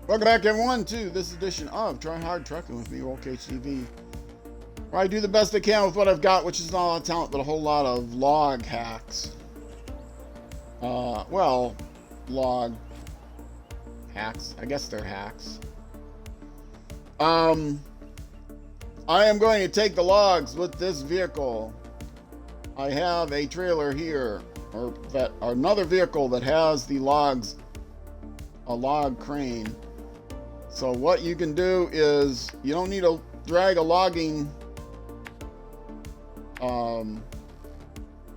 Welcome back, everyone, to this edition of Try Hard Trucking with me, OKTV, where I do the best I can with what I've got, which is not a lot of talent, but a whole lot of log hacks. Well, log hacks. I guess they're hacks. I am going to take the logs with this vehicle. I have a trailer here, or another vehicle that has the logs, a log crane. So what you can do is you don't need to drag a logging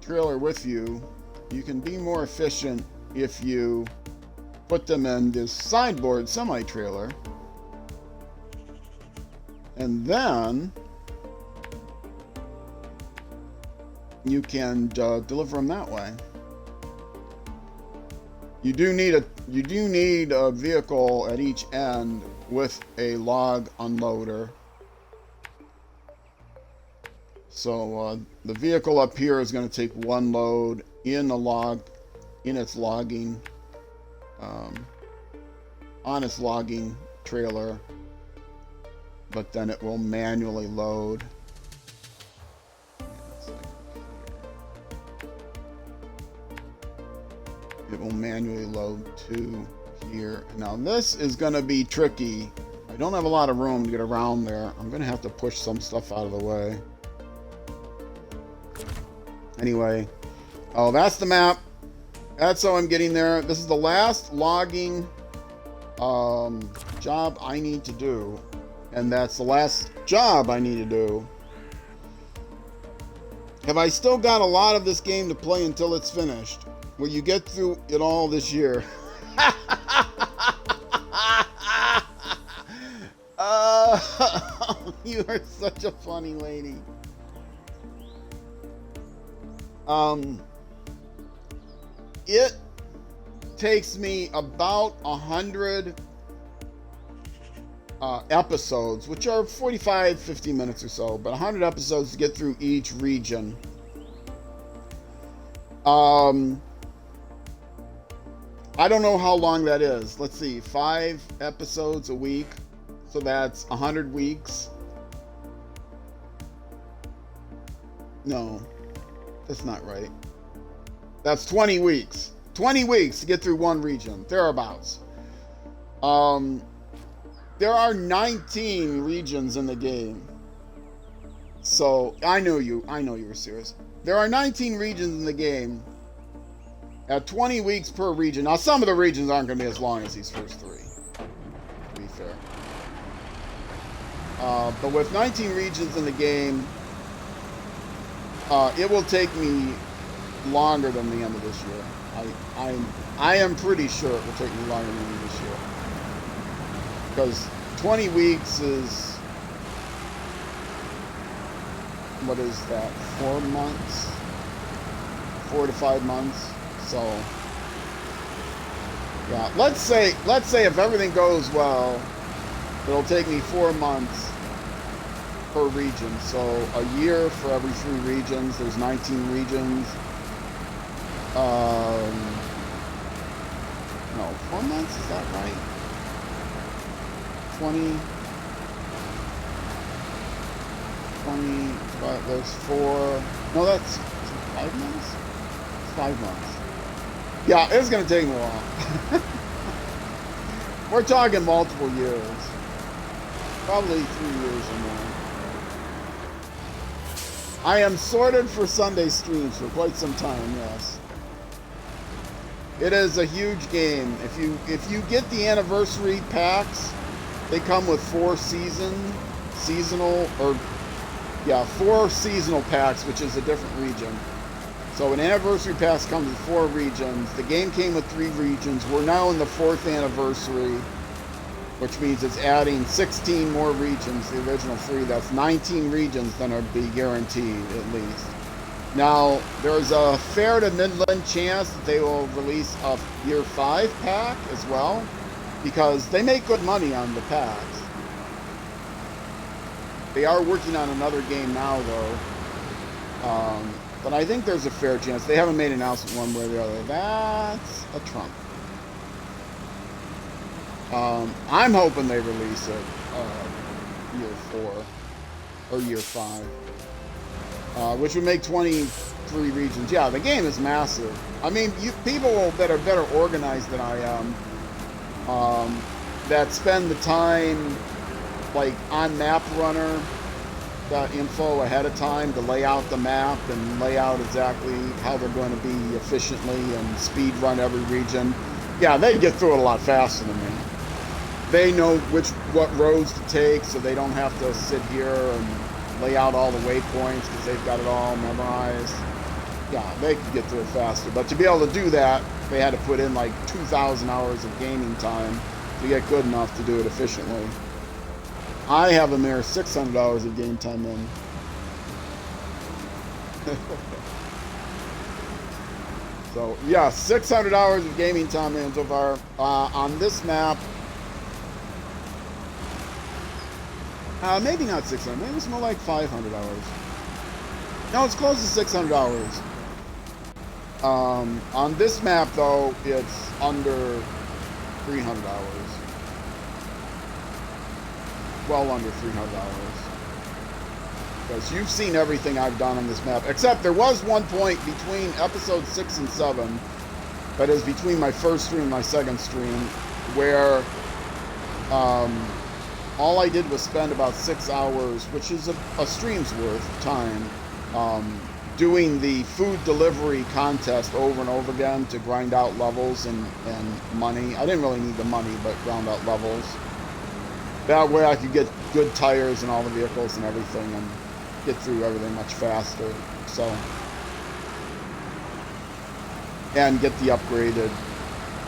trailer with you. You can be more efficient if you put them in this sideboard semi-trailer, and then you can deliver them that way. You do need a vehicle at each end with a log unloader. So the vehicle up here is going to take one load in its logging on its logging trailer, but then it will manually load. It will manually load to here. Now this is going to be tricky. I don't have a lot of room to get around there. I'm going to have to push some stuff out of the way. Anyway, oh, that's the map. That's how I'm getting there. This is the last logging job I need to do, and that's the last job I need to do. Have I still got a lot of this game to play until it's finished? Will you get through it all this year? You are such a funny lady. It takes me about 100 episodes, which are 45-50 minutes or so, but 100 episodes to get through each region. I don't know how long that is. Let's see, 5 episodes a week, so that's 100 weeks. No, that's not right. That's 20 weeks. 20 weeks to get through one region, thereabouts. There are 19 regions in the game. So, I know you were serious. There are 19 regions in the game at 20 weeks per region. Now, some of the regions aren't going to be as long as these first 3, to be fair. But with 19 regions in the game, it will take me longer than the end of this year. I am pretty sure it will take me longer than the end of this year. Because 20 weeks is, what is that, 4 months? 4 to 5 months. So, yeah, let's say if everything goes well, it'll take me 4 months per region. So a year for every 3 regions. There's 19 regions. No, 4 months, is that right? 20, but there's 4, no, that's 5 months? 5 months. Yeah, it's going to take me a while. We're talking multiple years. Probably 3 years or more. I am sorted for Sunday streams for quite some time, yes. It is a huge game. If you get the anniversary packs, they come with 4 seasonal packs, which is a different region. So an anniversary pass comes with 4 regions. The game came with 3 regions. We're now in the 4th anniversary, which means it's adding 16 more regions. The original 3, that's 19 regions that are be guaranteed at least. Now, there's a fair to midland chance that they will release a year 5 pack as well, because they make good money on the packs. They are working on another game now, though. But I think there's a fair chance. They haven't made an announcement one way or the other. That's a trunk. I'm hoping they release it year 4 or year 5, which would make 23 regions. Yeah, the game is massive. I mean, people that are better organized than I am, that spend the time like on MapRunner.info ahead of time to lay out the map and lay out exactly how they're going to be efficiently and speed run every region. Yeah, they get through it a lot faster than me. They know what roads to take, so they don't have to sit here and lay out all the waypoints because they've got it all memorized. Yeah, they could get through it faster. But to be able to do that, they had to put in like 2,000 hours of gaming time to get good enough to do it efficiently. I have a mere 600 hours of game time in. So, yeah, 600 hours of gaming time in so far. On this map, maybe not 600, maybe it's more like 500 hours. No, it's close to 600 hours. On this map, though, it's under 300 hours. Well under 300 hours. Because you've seen everything I've done on this map. Except there was one point between episode 6 and 7, that is between my first stream and my second stream, where all I did was spend about 6 hours, which is a stream's worth of time, doing the food delivery contest over and over again to grind out levels and money. I didn't really need the money, but ground out levels. That way I could get good tires and all the vehicles and everything and get through everything much faster. So, and get the upgraded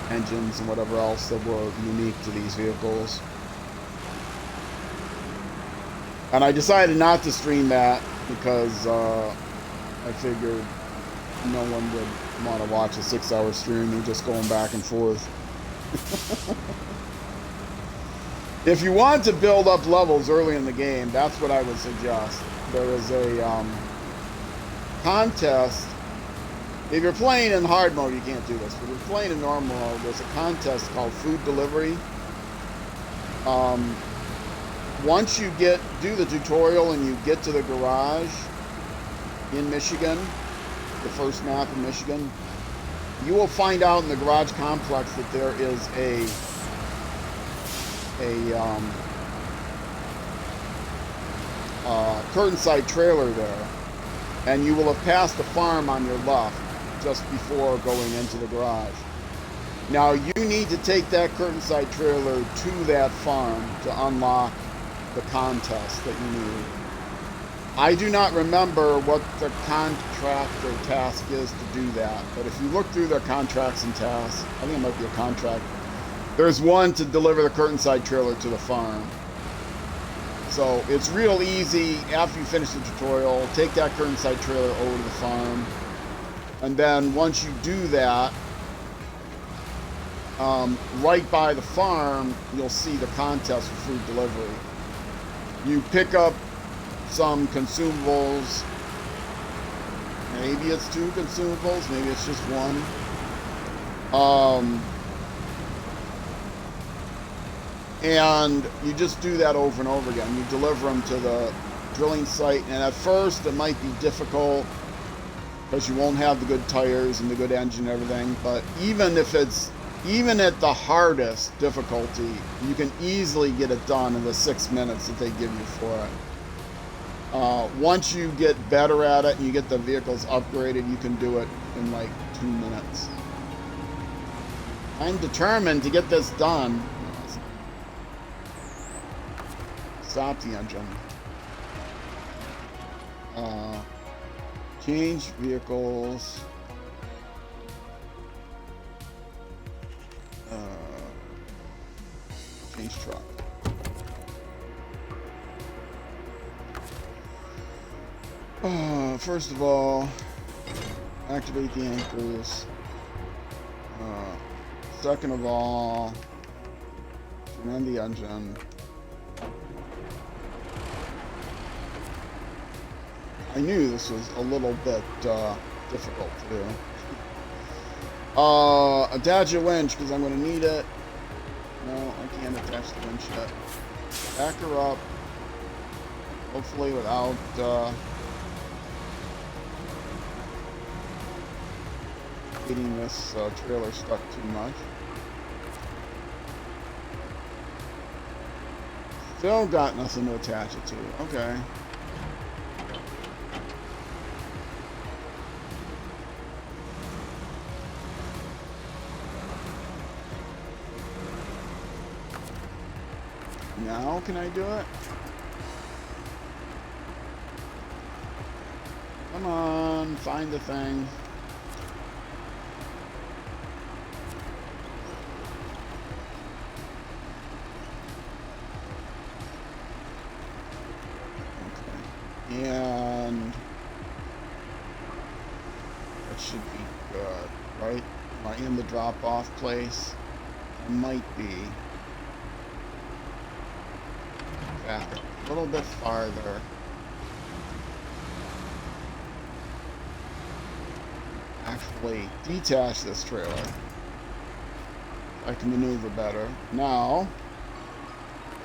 engines and whatever else that were unique to these vehicles. And I decided not to stream that because I figured no one would want to watch a 6-hour stream and just going back and forth. If you want to build up levels early in the game, that's what I would suggest. There is a contest. If you're playing in hard mode, you can't do this. But if you're playing in normal mode, there's a contest called Food Delivery. Once you do the tutorial and you get to the garage in Michigan, the first map in Michigan, you will find out in the garage complex that there is a curtain side trailer there, and you will have passed the farm on your left just before going into the garage. Now you need to take that curtain side trailer to that farm to unlock the contest that you need. I do not remember what the contract or task is to do that, but if you look through their contracts and tasks, I think it might be a contract. There's one to deliver the curtain side trailer to the farm. So it's real easy. After you finish the tutorial, take that curtain side trailer over to the farm. And then once you do that, right by the farm, you'll see the contest for food delivery. You pick up some consumables. Maybe it's 2 consumables, maybe it's just 1. And you just do that over and over again. You deliver them to the drilling site, and at first it might be difficult because you won't have the good tires and the good engine and everything, but even at the hardest difficulty, you can easily get it done in the 6 minutes that they give you for it. Once you get better at it and you get the vehicles upgraded, you can do it in like 2 minutes. I'm determined to get this done. Stop the engine. Change vehicles. Change truck. First of all, activate the anchors. Second of all, turn on the engine. I knew this was a little bit difficult to do. Attach a winch because I'm going to need it. No, I can't attach the winch yet. Back her up. Hopefully without, getting this trailer stuck too much. Still got nothing to attach it to. Okay. Now can I do it? Come on, find the thing. Okay. And that should be good, right? Am I in the drop-off place? I might be. Back a little bit farther. Actually detach this trailer. I can maneuver better. Now,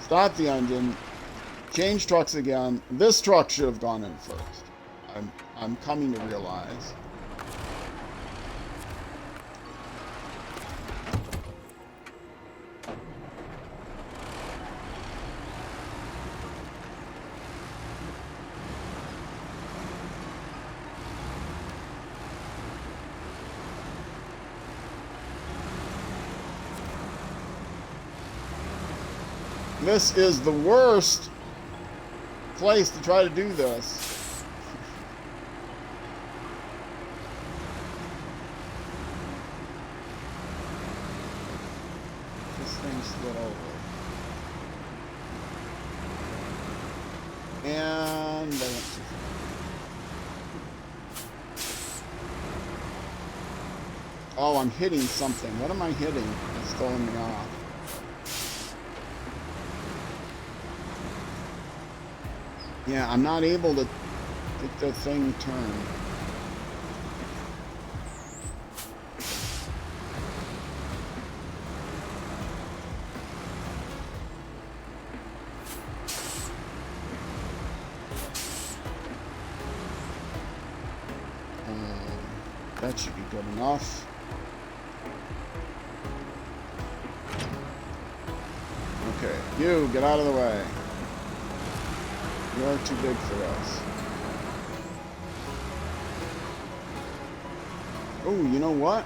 stop the engine, change trucks again. This truck should have gone in first. I'm coming to realize. This is the worst place to try to do this. This thing slid over. And I went too far. Oh, I'm hitting something. What am I hitting? It's throwing me off. Yeah, I'm not able to get the thing turned. That should be good enough. Okay, you, get out of the way. You're too big for us. Oh, you know what?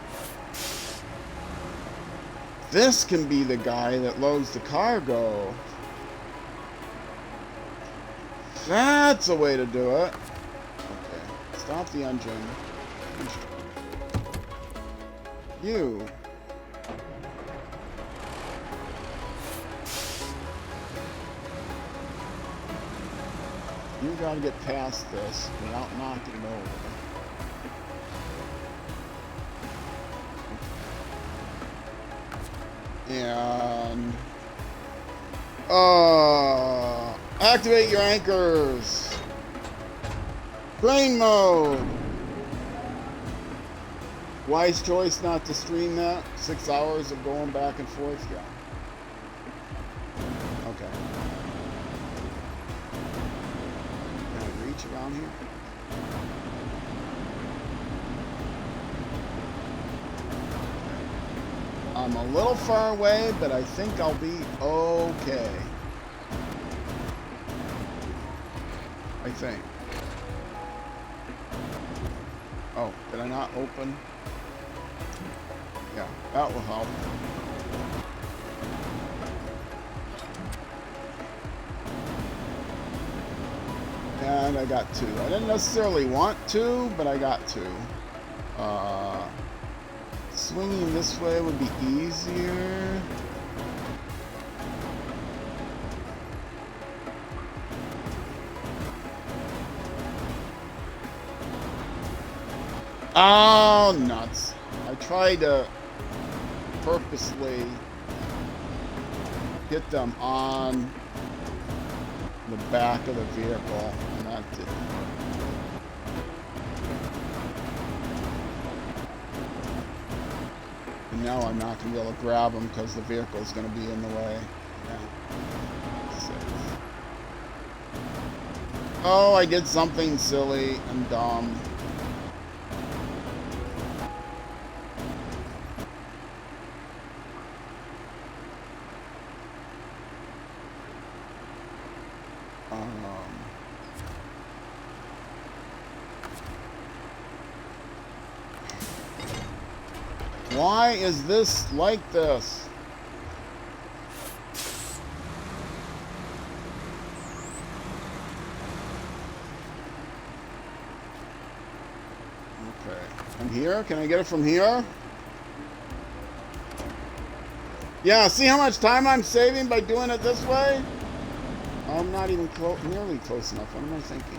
This can be the guy that loads the cargo. That's a way to do it. Okay, stop the engine. You. You gotta get past this without knocking it over. And activate your anchors. Crane mode. Wise choice not to stream that. 6 hours of going back and forth. Yeah. Okay. Can I reach around here? I'm a little far away, but I think I'll be okay. I think. Oh, did I not open? Yeah, that will help. And I got two. I didn't necessarily want to, but I got two. Swinging this way would be easier. Oh, nuts. I tried to purposely hit them on the back of the vehicle, and that didn't work. Now I'm not going to be able to grab them because the vehicle is going to be in the way. Yeah. Safe. Oh, I did something silly and dumb. Why is this like this? Okay. From here? Can I get it from here? Yeah, see how much time I'm saving by doing it this way? I'm not even nearly close enough. What am I thinking?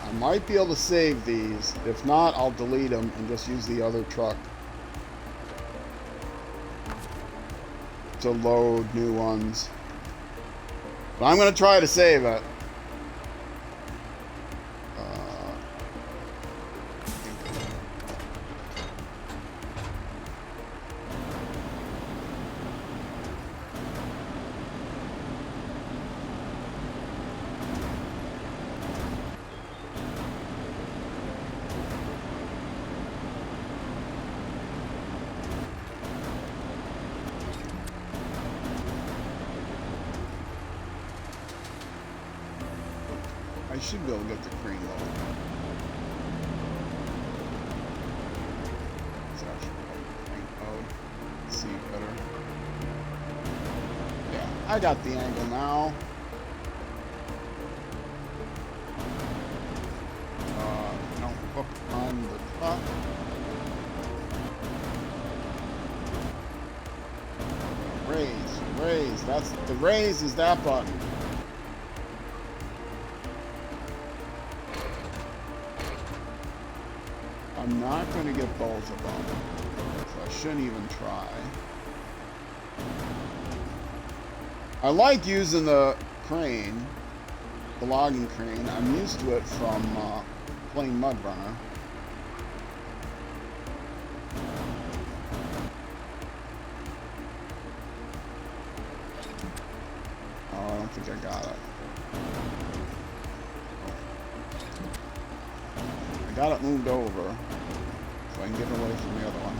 I might be able to save these. If not, I'll delete them and just use the other truck to load new ones. But I'm going to try to save it. I should be able to get the crane load. It's actually crane mode. Let's see better. Yeah, I got the angle now. No, hook on the top. Raise. That's the raise is that button. I'm not going to get both of them, so I shouldn't even try. I like using the crane, the logging crane. I'm used to it from playing MudRunner. Oh, I don't think I got it. I got it moved over so I can get away from the other one.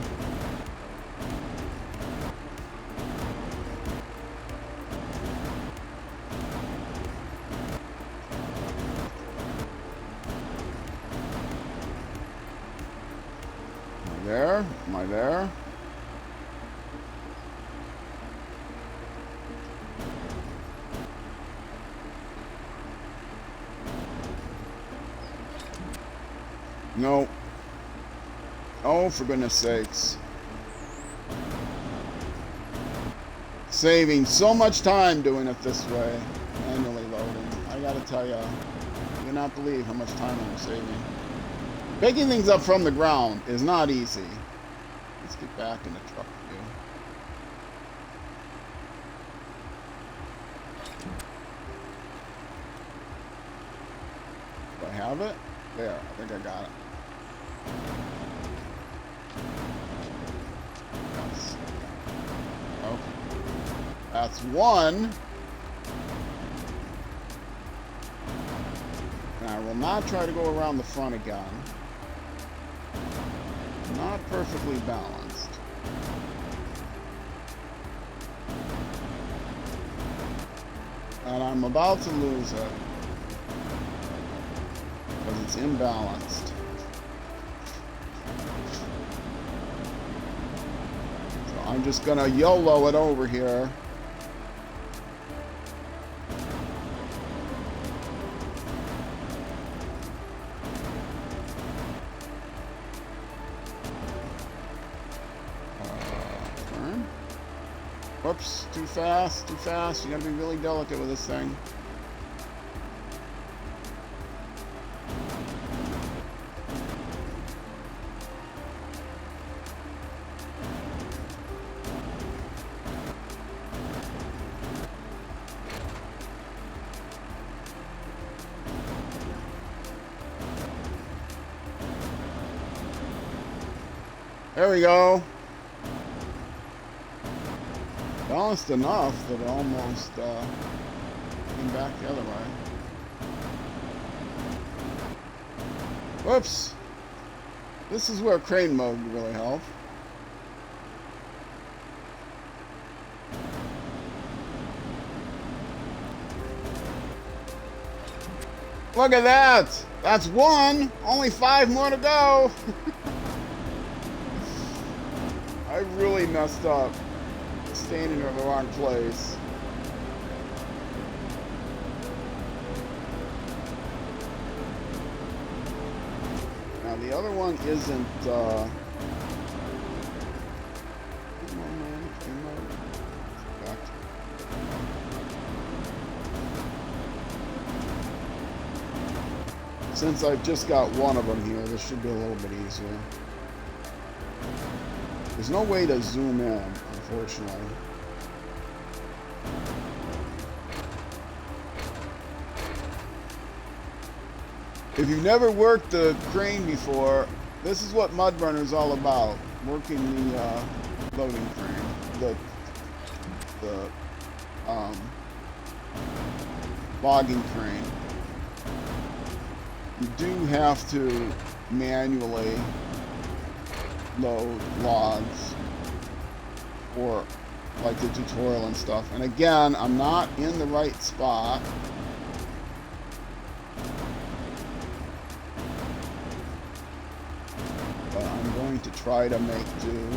Am I there? Am I there? No. Oh, for goodness sakes. Saving so much time doing it this way. Manually loading. I gotta tell you, you do not believe how much time I'm saving. Picking things up from the ground is not easy. Let's get back in the truck view. Do I have it? There, I think I got it. Yes. Okay. That's one. And I will not try to go around the front again. Not perfectly balanced. And I'm about to lose it. Because it's imbalanced. So I'm just gonna YOLO it over here. Whoops, too fast, too fast. You gotta be really delicate with this thing. There we go. Balanced enough that it almost came back the other way. Whoops. This is where crane mode would really help. Look at that! That's one! Only 5 more to go! I really messed up. Standing in the wrong place. Now the other one isn't since I've just got one of them here, this should be a little bit easier. There's no way to zoom in, unfortunately. If you've never worked the crane before, this is what MudRunner is all about. Working the loading crane, the logging crane. You do have to manually load logs for like the tutorial and stuff. And again, I'm not in the right spot. But I'm going to try to make do.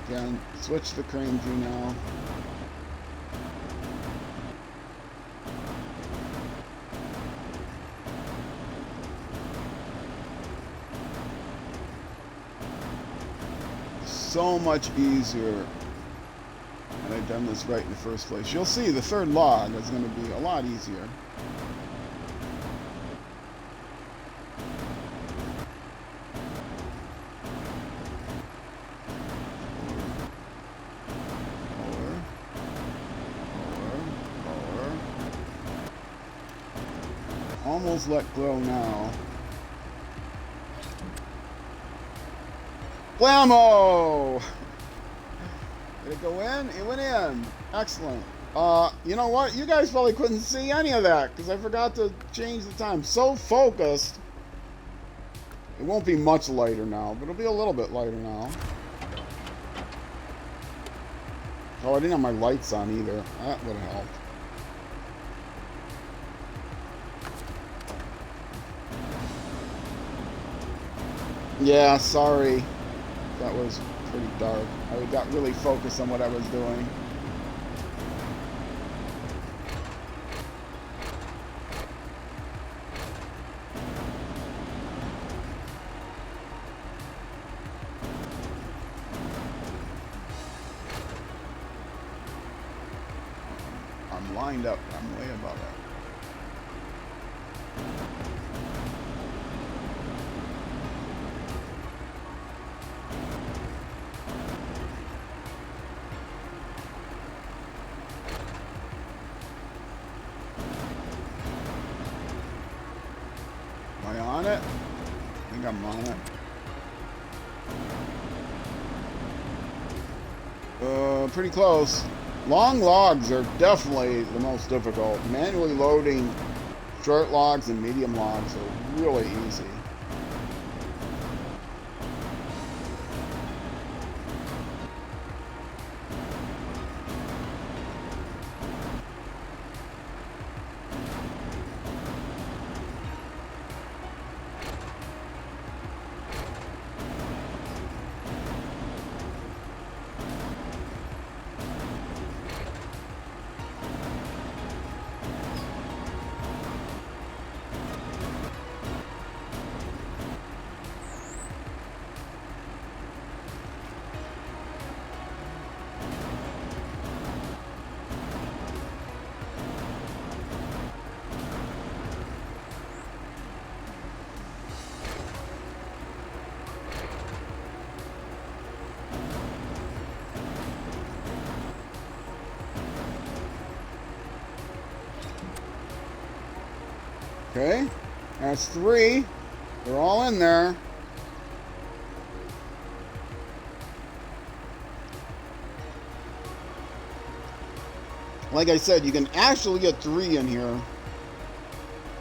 Again, switch the crane view now. So much easier had I done this right in the first place. You'll see the third log is going to be a lot easier. Almost let go now. Blammo! Did it go in? It went in. Excellent. You know what? You guys probably couldn't see any of that because I forgot to change the time. So focused. It won't be much lighter now, but it'll be a little bit lighter now. Oh, I didn't have my lights on either. That would have helped. Yeah, sorry. That was pretty dark. I got really focused on what I was doing. I'm lined up. I'm way above it. Am I on it? I think I'm on it. Pretty close. Long logs are definitely the most difficult. Manually loading short logs and medium logs are really easy. Okay, that's 3. They're all in there. Like I said, you can actually get 3 in here.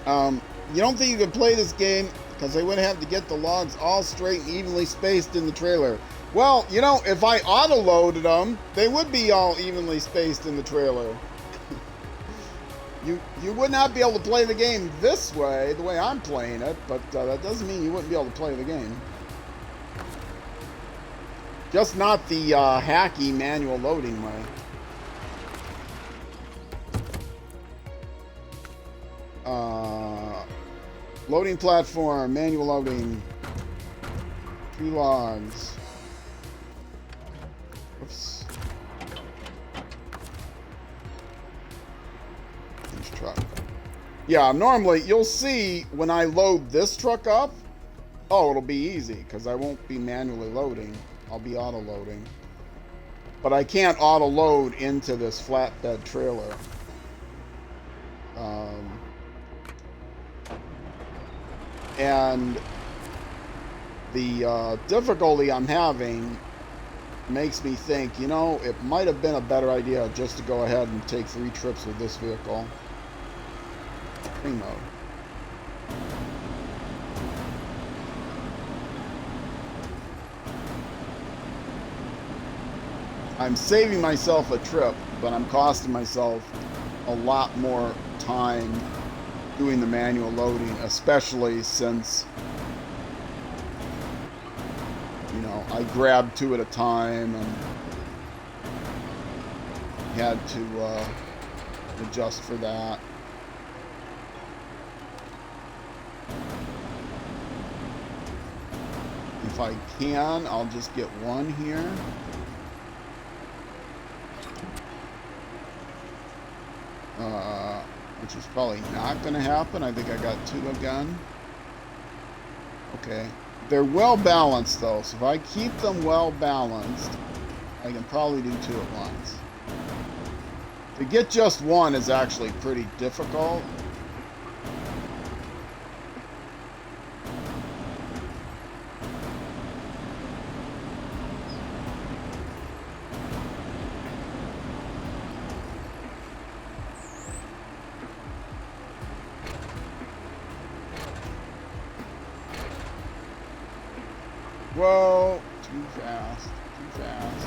You don't think you could play this game because they would have to get the logs all straight and evenly spaced in the trailer. Well, you know, if I auto-loaded them, they would be all evenly spaced in the trailer. You would not be able to play the game this way, the way I'm playing it, but that doesn't mean you wouldn't be able to play the game. Just not the hacky manual loading way. Loading platform, manual loading. 3 logs. Oops. This truck. Yeah, normally you'll see when I load this truck up, oh, it'll be easy because I won't be manually loading. I'll be auto loading. But I can't auto load into this flatbed trailer. And the difficulty I'm having makes me think, you know, it might have been a better idea just to go ahead and take 3 trips with this vehicle. Spring mode. I'm saving myself a trip, but I'm costing myself a lot more time doing the manual loading, especially since, you know, I grabbed 2 at a time and had to adjust for that. If I can, I'll just get 1 here. Which is probably not going to happen. I think I got 2 again. Okay. They're well balanced though, so if I keep them well balanced, I can probably do 2 at once. To get just 1 is actually pretty difficult. Whoa, too fast, too fast.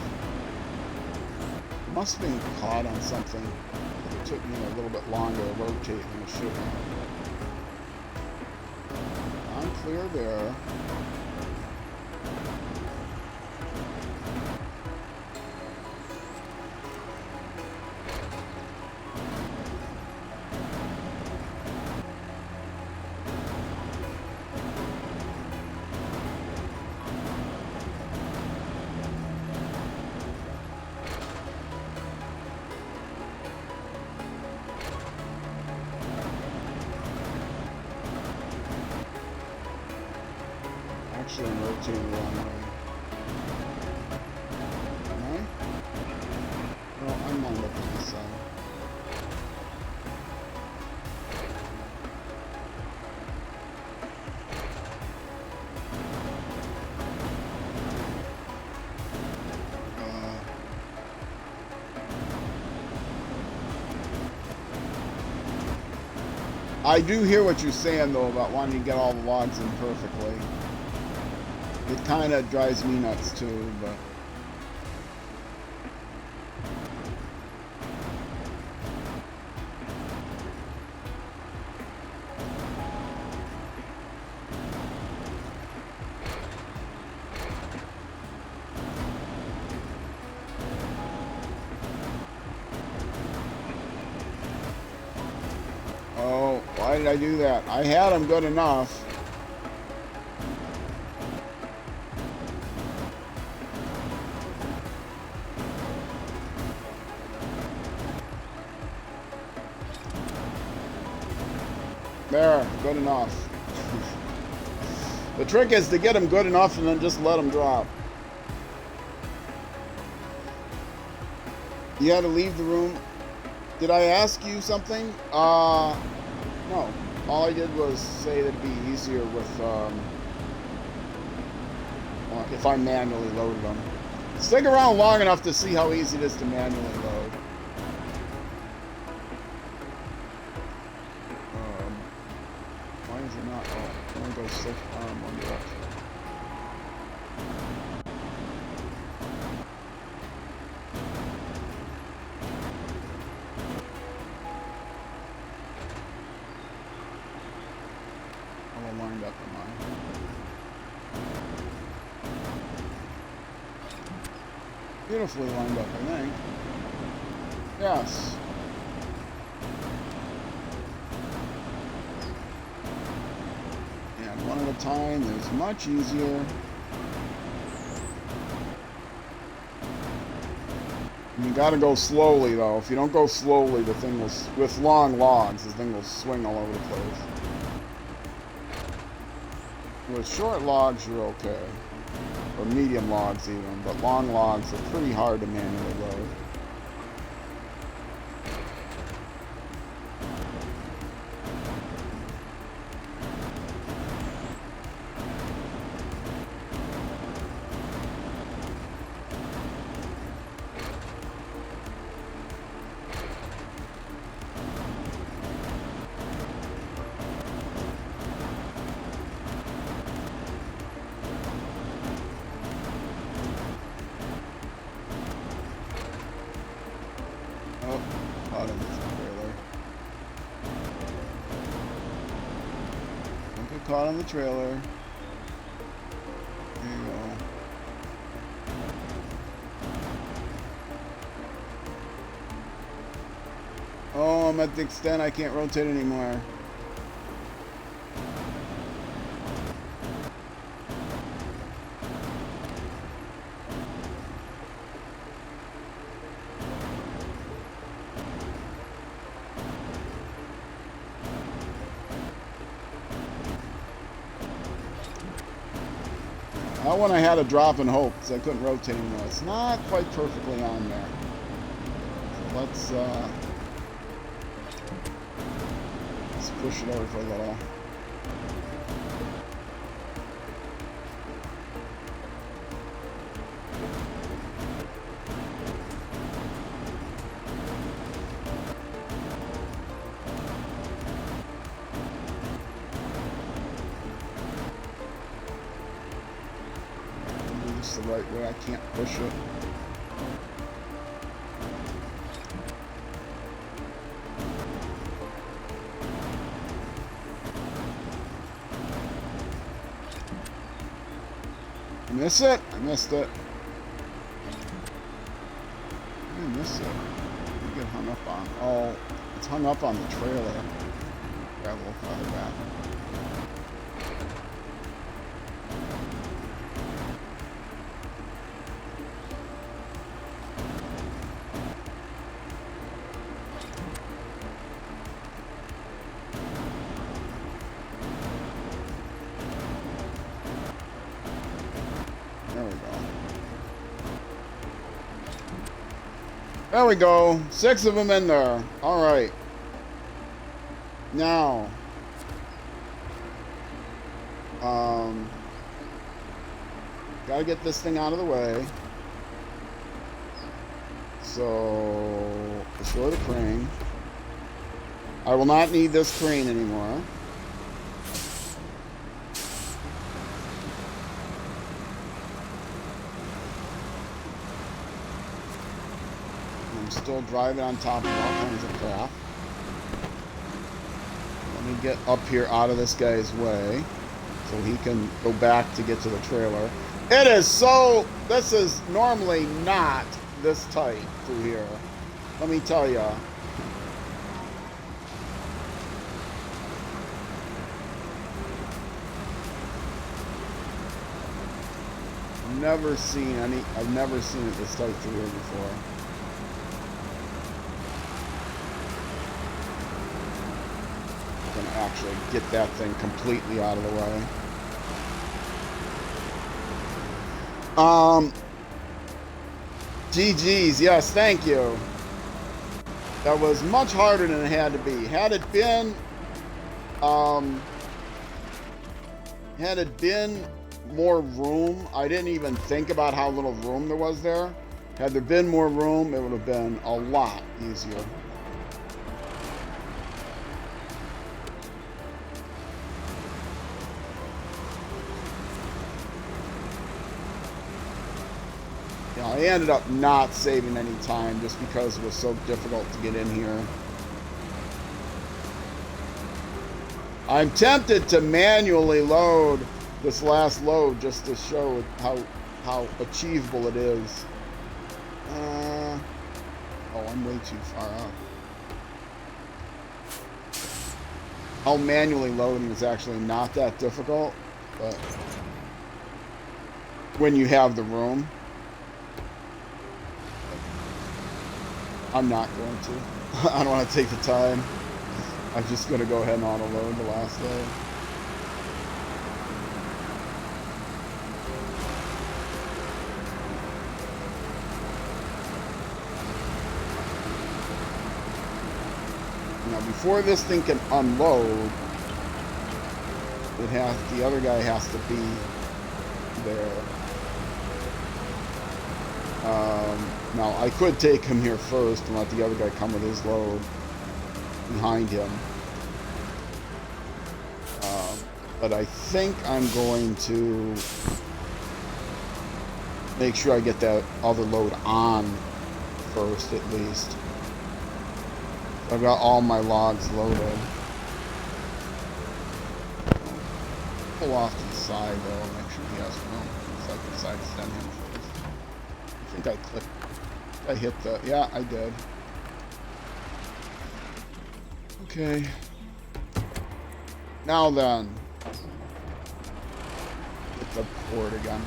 Must have been caught on something. It took me a little bit longer to rotate than it should have. I'm clear there. Actually, I'm rotating the wrong way. Am I? Well, I'm not looking this side. I do hear what you're saying, though, about wanting to get all the logs in perfectly. It kind of drives me nuts, too, but... Oh, why did I do that? I had them good enough. There, good enough. The trick is to get them good enough and then just let them drop. You had to leave the room. Did I ask you something? No. All I did was say that it'd be easier with if I manually loaded them. Stick around long enough to see how easy it is to manually load. Why is it not? Oh, I'm gonna go stick arm one direction. I'm all lined up in mine. Beautifully lined up, I think. Yes. And one at a time is much easier. You gotta go slowly though. If you don't go slowly, the thing will, with long logs, the thing will swing all over the place. With short logs, you're okay. Or medium logs even, but long logs are pretty hard to manually load. Caught in the trailer. Don't get caught on the trailer. There you go. Oh, I'm at the extent I can't rotate anymore. That one I had a drop in hope because I couldn't rotate anymore. It's not quite perfectly on there. So let's push it over for a little. The right way, I can't push it. Miss it? I missed it. I miss it. You get hung up on. Oh, it's hung up on the trailer. Grab a little farther back. There we go. 6 of them in there. All right. Now, gotta get this thing out of the way. So, destroy the crane. I will not need this crane anymore. Still driving on top of all kinds of crap. Let me get up here out of this guy's way so he can go back to get to the trailer. It is so... This is normally not this tight through here. Let me tell you. I've never seen it this tight through here before. Actually get that thing completely out of the way. GG's, yes, thank you. That was much harder than it had to be. Had it been Had it been more room, I didn't even think about how little room there was there. Had there been more room, it would have been a lot easier. Yeah, I ended up not saving any time just because it was so difficult to get in here. I'm tempted to manually load this last load just to show how achievable it is. Oh, I'm way too far up. How manually loading is actually not that difficult, but when you have the room, I'm not going to. I don't want to take the time. I'm just going to go ahead and auto-load the last load. Now, before this thing can unload, the other guy has to be there. Now, I could take him here first and let the other guy come with his load behind him. But I think I'm going to make sure I get that other load on first, at least. I've got all my logs loaded. Pull off to the side, though, and make sure he has room. So I can side extend him first. I think I clicked. I hit the... Yeah, I did. Okay. Now then. Get the cord again.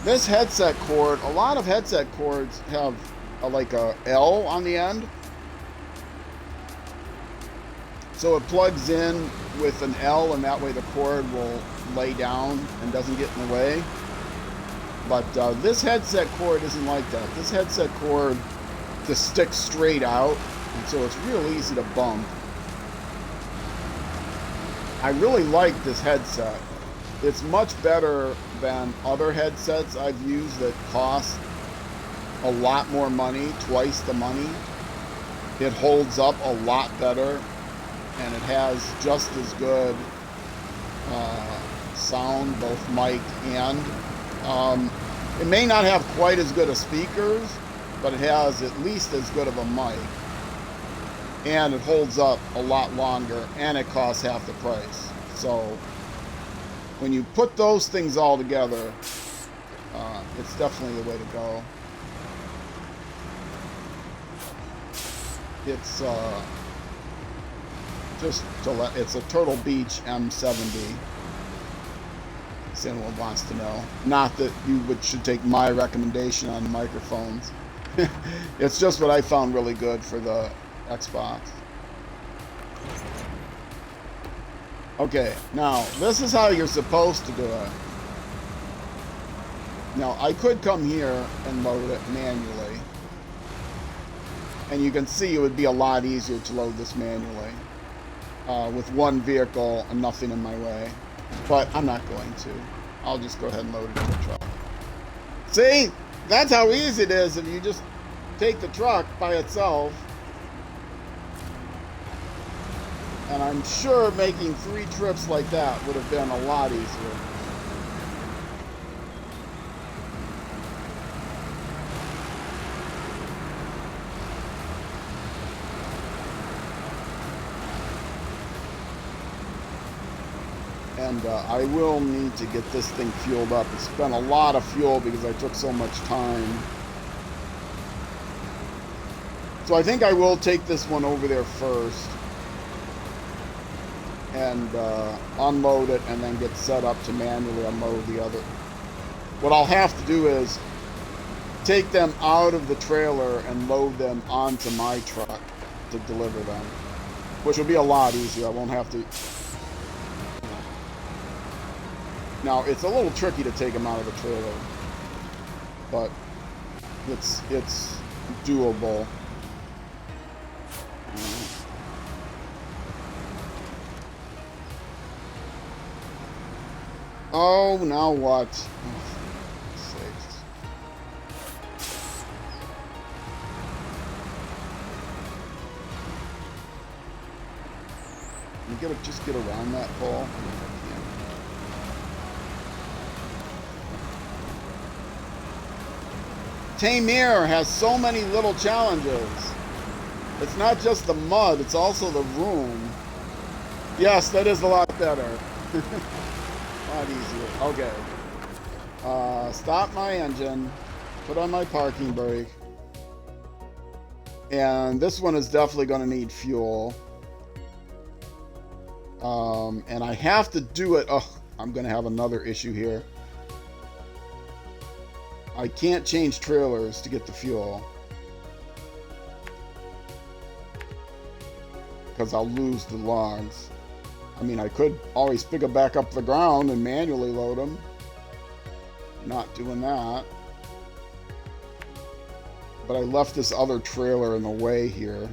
This headset cord, a lot of headset cords have like a L on the end. So it plugs in with an L, and that way the cord will lay down and doesn't get in the way. But this headset cord isn't like that. This headset cord just sticks straight out, and so it's real easy to bump. I really like this headset. It's much better than other headsets I've used that cost a lot more money, twice the money. It holds up a lot better, and it has just as good sound, both mic and it may not have quite as good a speakers, but it has at least as good of a mic, and it holds up a lot longer, and it costs half the price. So when you put those things all together, it's definitely the way to go. It's it's a Turtle Beach M70. If anyone wants to know. Not that you should take my recommendation on microphones. It's just what I found really good for the Xbox. Okay, now this is how you're supposed to do it. Now I could come here and load it manually, and you can see it would be a lot easier to load this manually with one vehicle and nothing in my way. But I'm not going to. I'll just go ahead and load it in the truck. See? That's how easy it is if you just take the truck by itself. And I'm sure making 3 trips like that would have been a lot easier. And I will need to get this thing fueled up. It's been a lot of fuel because I took so much time. So I think I will take this one over there first and unload it, and then get set up to manually unload the other. What I'll have to do is take them out of the trailer and load them onto my truck to deliver them, which will be a lot easier. I won't have to... Now, it's a little tricky to take them out of the trailer, but it's doable. Oh, now what? Oh, for sakes. Can you just get around that pole? Taymyr has so many little challenges. It's not just the mud, it's also the room. Yes, that is a lot better. A lot easier. Okay. Stop my engine. Put on my parking brake. And this one is definitely going to need fuel. And I have to do it. Oh, I'm going to have another issue here. I can't change trailers to get the fuel. Because I'll lose the logs. I mean, I could always pick them back up the ground and manually load them. Not doing that. But I left this other trailer in the way here.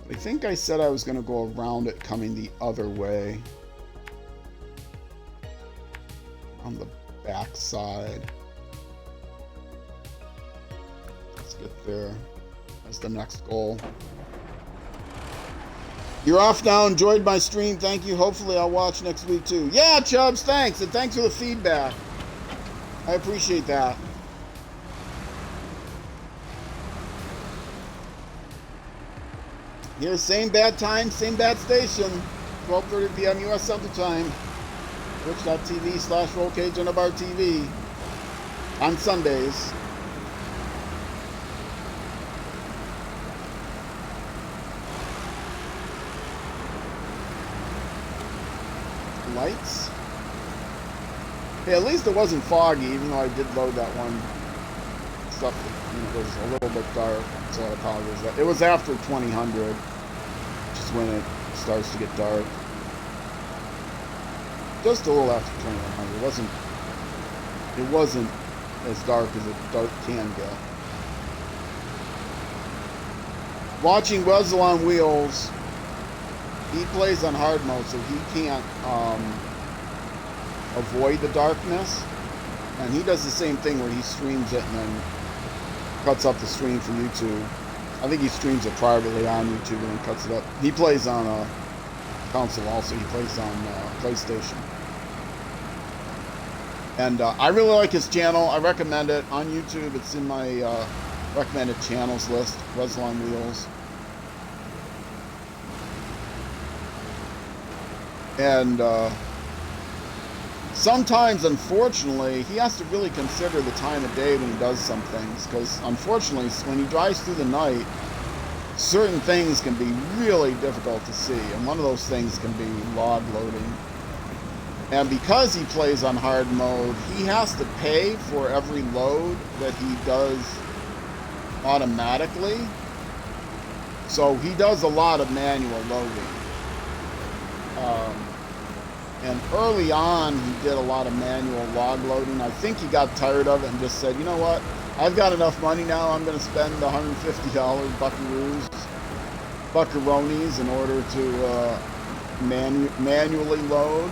I think I said I was going to go around it coming the other way. On the back side. Let's get there. That's the next goal. You're off now. Enjoyed my stream. Thank you. Hopefully I'll watch next week too. Yeah, Chubbs, thanks. And thanks for the feedback. I appreciate that. Here's same bad time, same bad station. 12:30 p.m. U.S. Central Time. Twitch.tv/RollCageUnderbarTV on Sundays. Lights. Hey, at least it wasn't foggy, even though I did load that one stuff that was a little bit dark, so I apologize. It was after 2000, which is when it starts to get dark. Just a little after 2100. It wasn't as dark as it dark can get. Watching Wesley on Wheels, he plays on hard mode, so he can't avoid the darkness. And he does the same thing where he streams it and then cuts up the stream for YouTube. I think he streams it privately on YouTube and then cuts it up. He plays on a console also. He plays on PlayStation. And I really like his channel. I recommend it on YouTube. It's in my recommended channels list, Wesley on Wheels. And sometimes, unfortunately, he has to really consider the time of day when he does some things. Because, unfortunately, when he drives through the night, certain things can be really difficult to see. And one of those things can be log loading. And because he plays on hard mode, he has to pay for every load that he does automatically. So he does a lot of manual loading. And early on, he did a lot of manual log loading. I think he got tired of it and just said, you know what? I've got enough money now. I'm going to spend $150 buckaroonies in order to manually load.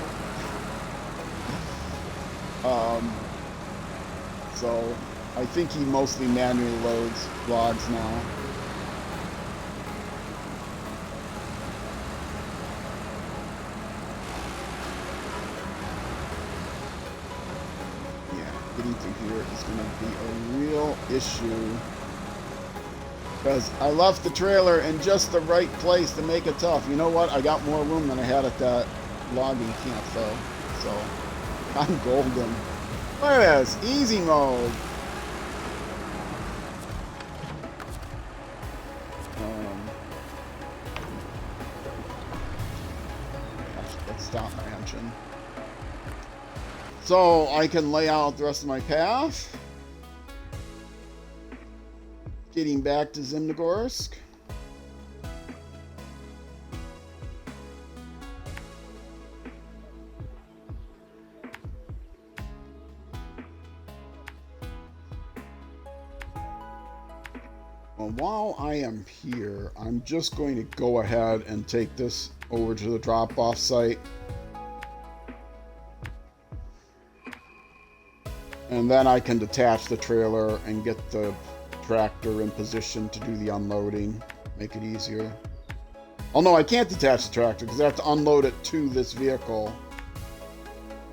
So I think he mostly manually loads logs now. Getting through here is going to be a real issue because I left the trailer in just the right place to make it tough. You know what? I got more room than I had at that logging camp though, so I'm golden. Look at this, easy mode. Let's stop my engine. So I can lay out the rest of my path. Getting back to Zimnogorsk. Well, while I am here, I'm just going to go ahead and take this over to the drop-off site. And then I can detach the trailer and get the tractor in position to do the unloading. Make it easier. Oh no, I can't detach the tractor because I have to unload it to this vehicle.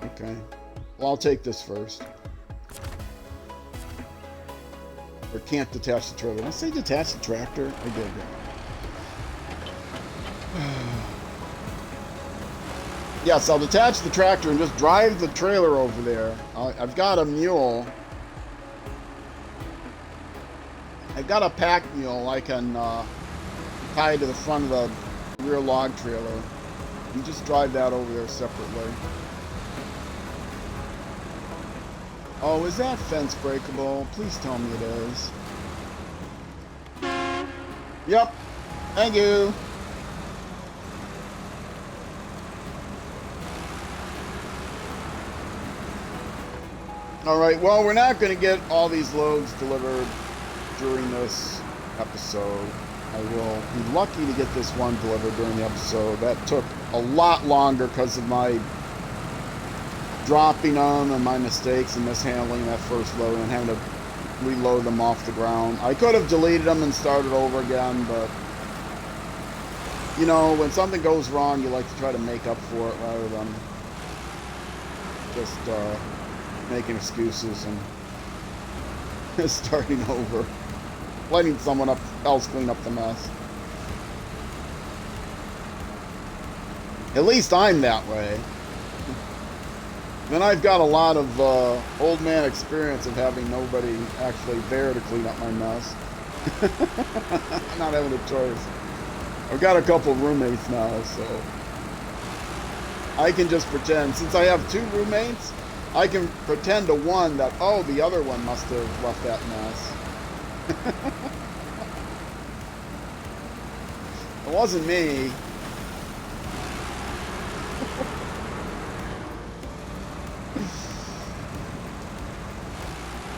Okay. Well, I'll take this first. Or can't detach the trailer. Did I say detach the tractor? I did. Yes, I'll detach the tractor and just drive the trailer over there. I've got a mule. I've got a pack mule I can tie to the front of the rear log trailer. You just drive that over there separately. Oh, is that fence breakable? Please tell me it is. Yep. Thank you. Alright, well, we're not going to get all these loads delivered during this episode. I will be lucky to get this one delivered during the episode. That took a lot longer because of my dropping them and my mistakes and mishandling that first load and having to reload them off the ground. I could have deleted them and started over again, but you know, when something goes wrong, you like to try to make up for it rather than just making excuses and starting over. Letting someone else clean up the mess. At least I'm that way. Then I've got a lot of old man experience of having nobody actually there to clean up my mess. Not having a choice. I've got a couple roommates now, so I can just pretend. Since I have 2 roommates, I can pretend to one that, oh, the other one must have left that mess. It wasn't me.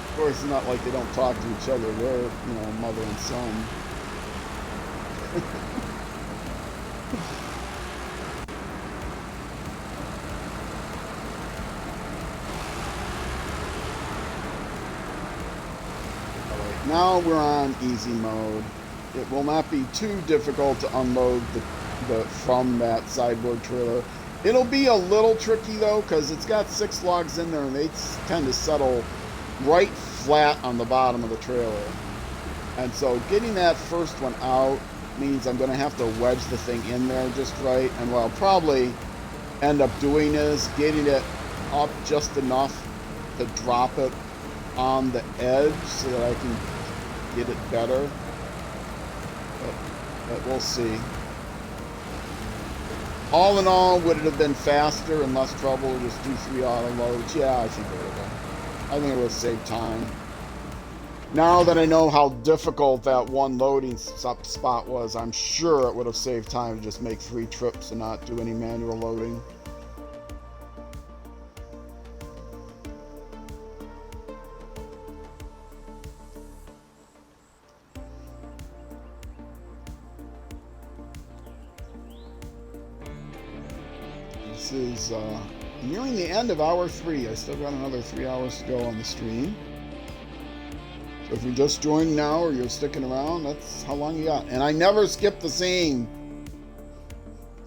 Of course, it's not like they don't talk to each other. They're, you know, mother and son. Now we're on easy mode. It will not be too difficult to unload the from that sideboard trailer. It'll be a little tricky though, because it's got 6 logs in there and they tend to settle right flat on the bottom of the trailer. And so getting that first one out means I'm going to have to wedge the thing in there just right. And what I'll probably end up doing is getting it up just enough to drop it on the edge so that I can get it better. But we'll see. All in all, would it have been faster and less trouble to just do 3 auto loads? Yeah, I think it would have. I think it would have saved time. Now that I know how difficult that one loading spot was, I'm sure it would have saved time to just make 3 trips and not do any manual loading. This is nearing the end of hour 3. I still got another 3 hours to go on the stream. So if you're just joining now or you're sticking around, that's how long you got. And I never skip the scene.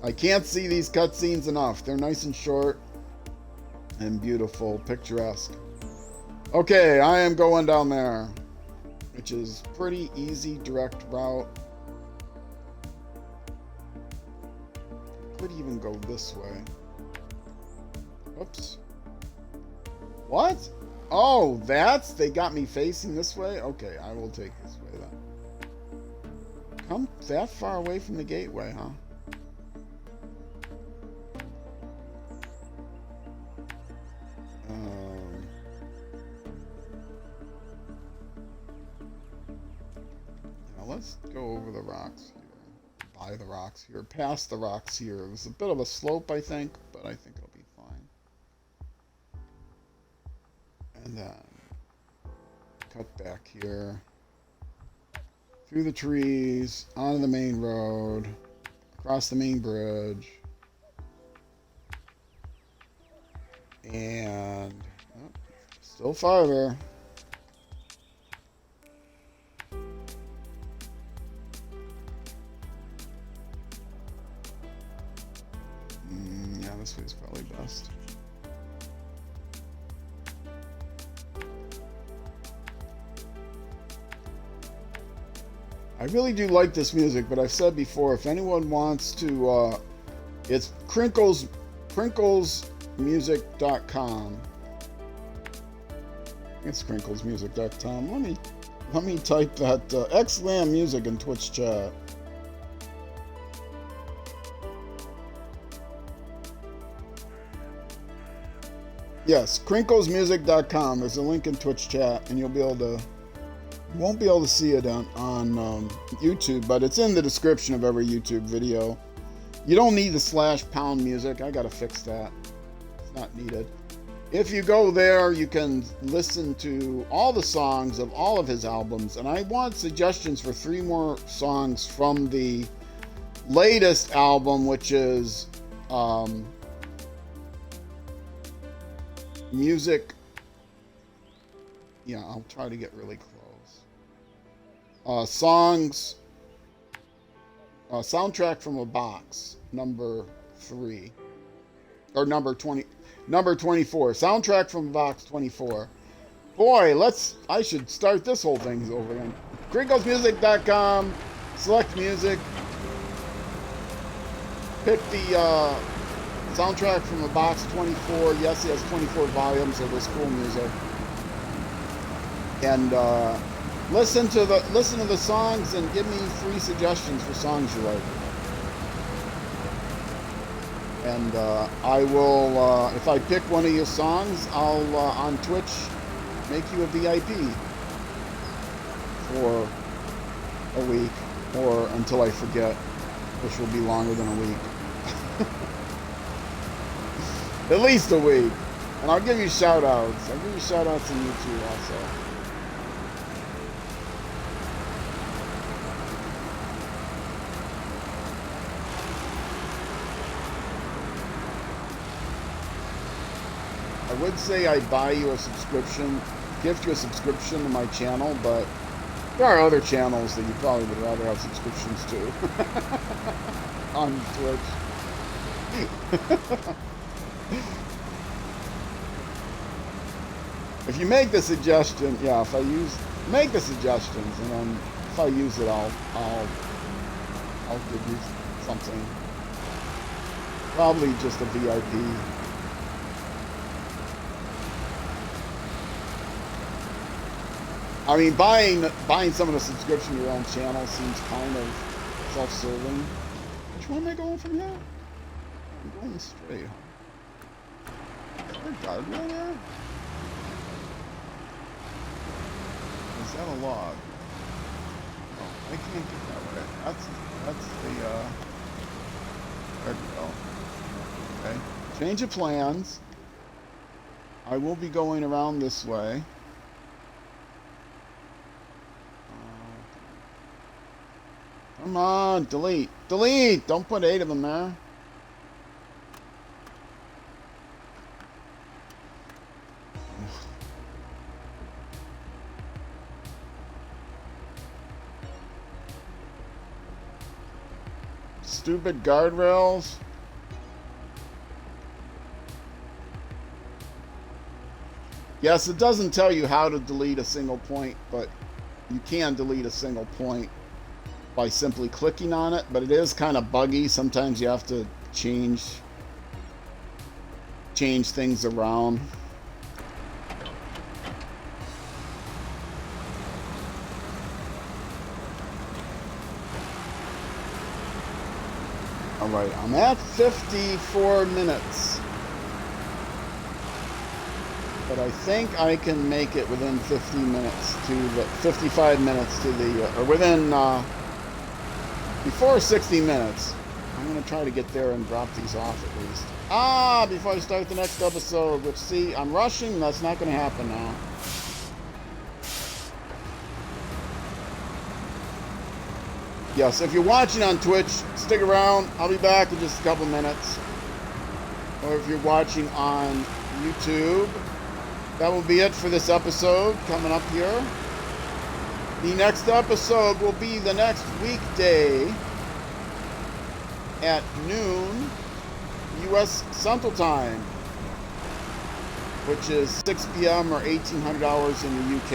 I can't see these cutscenes enough. They're nice and short and beautiful, picturesque. Okay, I am going down there, which is pretty easy, direct route. Could even go this way. Oops. What? Oh, they got me facing this way? Okay, I will take this way then. Come that far away from the gateway, huh? Now let's go over the rocks here. By the rocks here. Past the rocks here. There's a bit of a slope, I think, but I think it'll be fine. And then cut back here. Through the trees, onto the main road, across the main bridge. And oh, still farther. Yeah, this way's probably best. I really do like this music, but I've said before, if anyone wants to, it's crinklesmusic.com. It's crinklesmusic.com. Let me type that XLAM music in Twitch chat. Yes, crinklesmusic.com. There's a link in Twitch chat, and you'll be able to. You won't be able to see it on YouTube, but it's in the description of every YouTube video. You don't need the /pound music. I gotta fix that. It's not needed. If you go there, you can listen to all the songs of all of his albums, and I want suggestions for 3 more songs from the latest album, which is music. Yeah, I'll try to get really close. Songs, soundtrack from a box, number 3, or number 24. Soundtrack from a box 24. Boy, I should start this whole thing over again. Crinklesmusic.com, select music, pick the soundtrack from a box 24. Yes, he has 24 volumes of this cool music, and listen to the songs and give me 3 suggestions for songs you like. And I will, if I pick one of your songs, I'll on Twitch make you a VIP for a week, or until I forget, which will be longer than a week. At least a week. And I'll give you shout outs. I'll give you shout outs on YouTube also. I would say I'd buy you a subscription, gift you a subscription to my channel, but there are other channels that you probably would rather have subscriptions to on Twitch. If you make the suggestion, yeah, make the suggestions, and then if I use it, I'll give you something. Probably just a VIP. I mean, buying some of the subscription to your own channel seems kind of self-serving. Which one am I going from here? I'm going straight. Is there a guardrail there? Is that a log? Oh, I can't get that way. That's the guardrail. Okay. Change of plans. I will be going around this way. Come on, delete. Delete! Don't put 8 of them there. Stupid guardrails. Yes, it doesn't tell you how to delete a single point, but you can delete a single point by simply clicking on it, but it is kind of buggy. Sometimes you have to change things around. All right, I'm at 54 minutes, but I think I can make it within 50 minutes to the 55 minutes to the or within before 60 minutes. I'm going to try to get there and drop these off at least. Before I start the next episode, which, see, I'm rushing. That's not going to happen now. Yes, if you're watching on Twitch, stick around. I'll be back in just a couple minutes. Or if you're watching on YouTube, that will be it for this episode coming up here. The next episode will be the next weekday at noon U.S. Central Time, which is 6 p.m. or 1800 hours in the UK,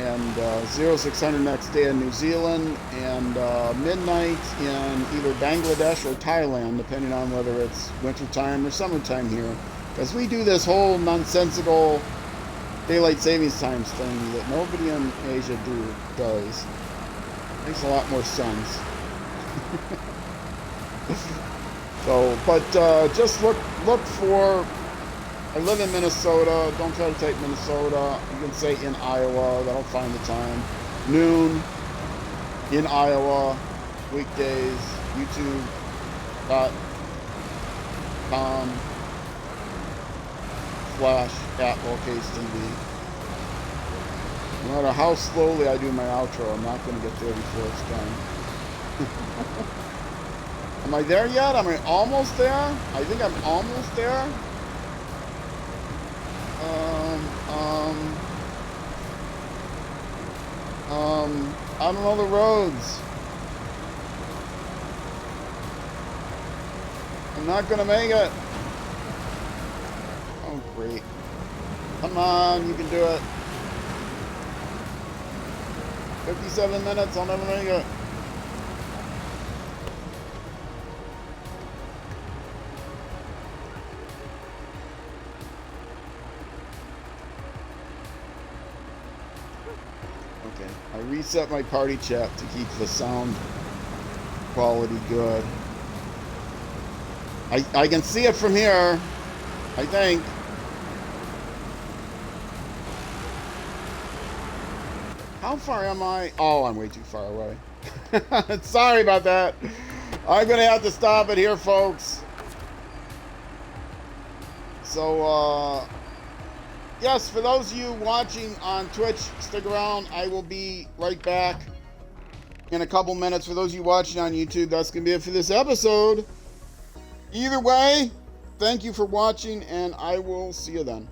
and 0600 next day in New Zealand, and midnight in either Bangladesh or Thailand, depending on whether it's wintertime or summertime here, because we do this whole nonsensical daylight savings time thing that nobody in Asia does. Makes a lot more sense. So, but just look for, I live in Minnesota. Don't try to type Minnesota. You can say in Iowa. That'll find the time. Noon in Iowa, weekdays, youtube.com/@locastv. No matter how slowly I do my outro, I'm not going to get there before it's done. Am I there yet? Am I almost there? I think I'm almost there. I don't know the roads. I'm not gonna make it. Oh, great. Come on, you can do it. 57 minutes, I'll never make it. Okay, I reset my party chat to keep the sound quality good. I can see it from here, I think. How far am I? Oh, I'm way too far away. Sorry about that. I'm going to have to stop it here, folks. So, yes, for those of you watching on Twitch, stick around. I will be right back in a couple minutes. For those of you watching on YouTube, that's going to be it for this episode. Either way, thank you for watching, and I will see you then.